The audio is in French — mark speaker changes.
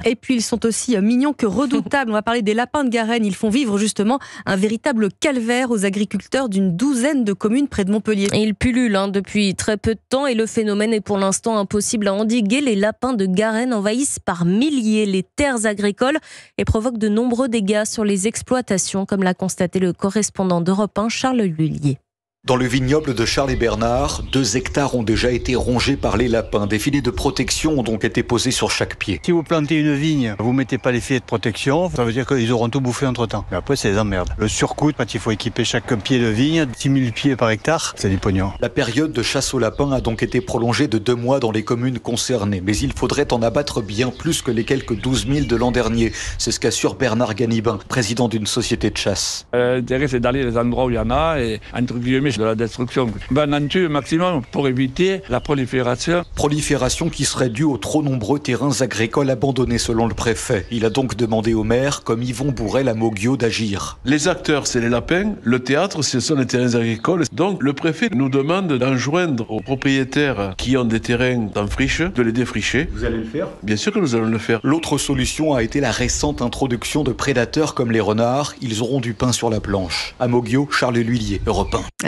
Speaker 1: Et puis ils sont aussi mignons que redoutables. On va parler des lapins de Garenne. Ils font vivre justement un véritable calvaire aux agriculteurs d'une douzaine de communes près de Montpellier.
Speaker 2: Et ils pullulent depuis très peu de temps et le phénomène est pour l'instant impossible à endiguer. Les lapins de Garenne envahissent par milliers les terres agricoles et provoquent de nombreux dégâts sur les exploitations, comme l'a constaté le correspondant d'Europe 1, Charles Lullier.
Speaker 3: Dans le vignoble de Charles et Bernard, 2 hectares ont déjà été rongés par les lapins. Des filets de protection ont donc été posés sur chaque pied.
Speaker 4: Si vous plantez une vigne, vous mettez pas les filets de protection, ça veut dire qu'ils auront tout bouffé entre temps. Mais après, c'est les emmerdes. Le surcoût, quand il faut équiper chaque pied de vigne, 6 000 pieds par hectare, c'est du pognon.
Speaker 3: La période de chasse aux lapins a donc été prolongée de 2 mois dans les communes concernées. Mais il faudrait en abattre bien plus que les quelques 12 000 de l'an dernier. C'est ce qu'assure Bernard Ganibin, président d'une société de chasse.
Speaker 5: L'intérêt, c'est d'aller les endroits où il y en a et, entre guillemets, de la destruction. En tue un maximum pour éviter la prolifération.
Speaker 3: Prolifération qui serait due aux trop nombreux terrains agricoles abandonnés selon le préfet. Il a donc demandé au maire, comme Yvon Bourrel à Moguio, d'agir.
Speaker 6: Les acteurs, c'est les lapins. Le théâtre, ce sont les terrains agricoles. Donc le préfet nous demande d'enjoindre aux propriétaires qui ont des terrains en friche de les défricher.
Speaker 3: Vous allez le faire ?
Speaker 6: Bien sûr que nous allons le faire.
Speaker 3: L'autre solution a été la récente introduction de prédateurs comme les renards. Ils auront du pain sur la planche. À Moguio, Charles Lullier, Europe 1.